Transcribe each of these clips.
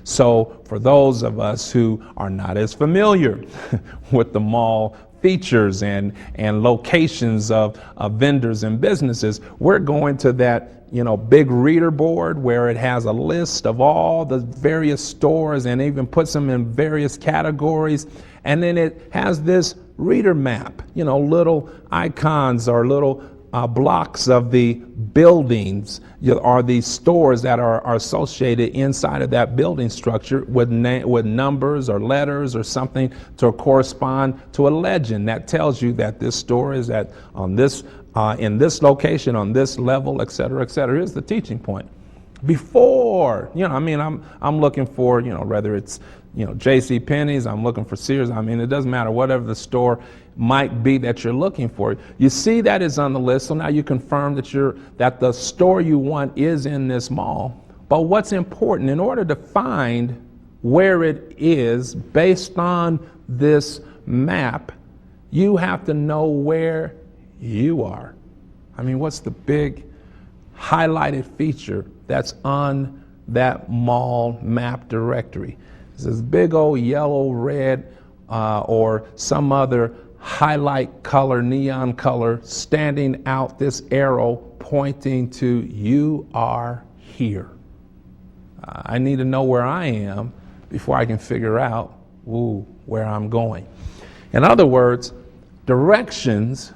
So for those of us who are not as familiar with the mall features and locations of vendors and businesses, we're going to that big reader board where it has a list of all the various stores and even puts them in various categories. And then it has this reader map, little icons or little blocks of the buildings or the stores that are associated inside of that building structure with numbers or letters or something to correspond to a legend that tells you that this store is in this location, on this level, et cetera, et cetera. Here's the teaching point. Before, I'm looking for, whether it's, J.C. Penney's, I'm looking for Sears. It doesn't matter, whatever the store might be that you're looking for. You see that is on the list, so now you confirm that the store you want is in this mall. But what's important, in order to find where it is based on this map, you have to know where you are. What's the big highlighted feature that's on that mall map directory? It's this big old yellow, red, or some other highlight color, neon color, standing out, this arrow pointing to you are here. I need to know where I am before I can figure out where I'm going. In other words, directions,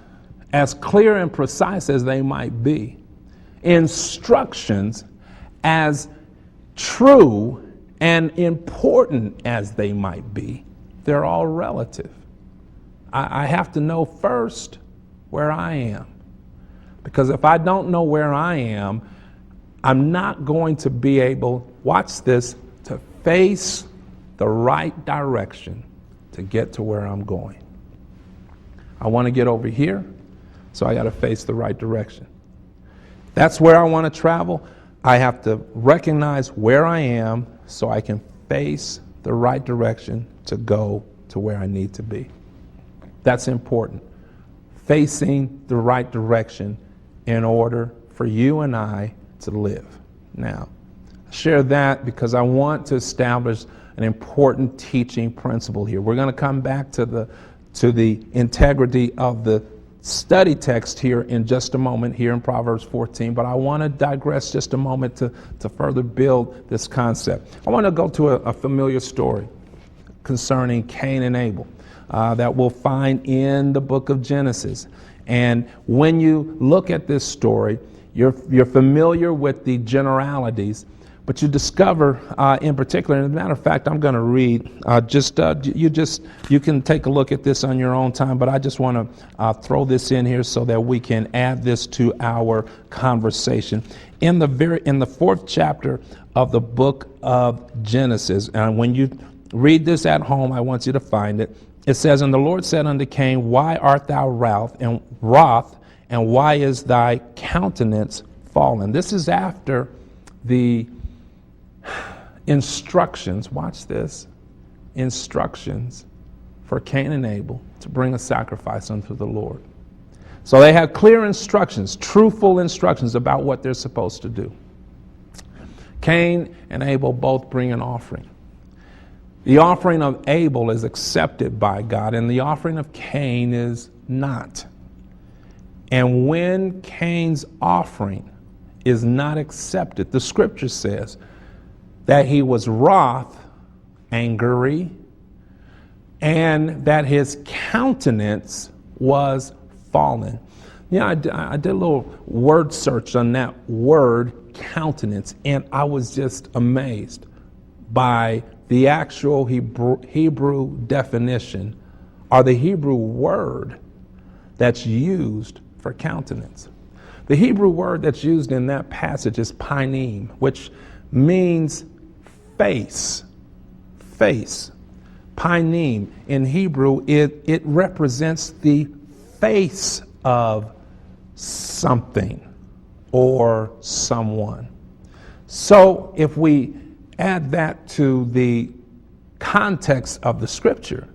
as clear and precise as they might be, instructions, as true and important as they might be, they're all relative. I have to know first where I am. Because if I don't know where I am, I'm not going to be able, watch this, to face the right direction to get to where I'm going. I want to get over here, so I got to face the right direction. That's where I want to travel. I have to recognize where I am so I can face the right direction to go to where I need to be. That's important. Facing the right direction in order for you and I to live. Now, I share that because I want to establish an important teaching principle here. We're going to come back to the integrity of the study text here in just a moment here in Proverbs 14, but I want to digress just a moment to further build this concept. I want to go to a familiar story concerning Cain and Abel that we'll find in the book of Genesis. And when you look at this story, you're familiar with the generalities, but you discover in particular, and as a matter of fact, I'm going to read, you can take a look at this on your own time, but I just want to throw this in here so that we can add this to our conversation. In the fourth chapter of the book of Genesis, and when you read this at home, I want you to find it. It says, "And the Lord said unto Cain, Why art thou wroth, and why is thy countenance fallen?" This is after the instructions, watch this, instructions for Cain and Abel to bring a sacrifice unto the Lord. So they have clear instructions, truthful instructions about what they're supposed to do. Cain and Abel both bring an offering. The offering of Abel is accepted by God, and the offering of Cain is not. And when Cain's offering is not accepted, the scripture says that he was wroth, angry, and that his countenance was fallen. I did a little word search on that word countenance, and I was just amazed by the actual Hebrew definition, or the Hebrew word that's used for countenance. The Hebrew word that's used in that passage is panim, which means face. Face. Panim in Hebrew, it represents the face of something or someone. So if we add that to the context of the scripture,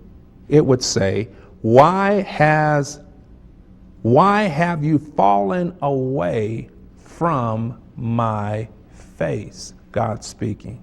it would say, why have you fallen away from my face? God speaking.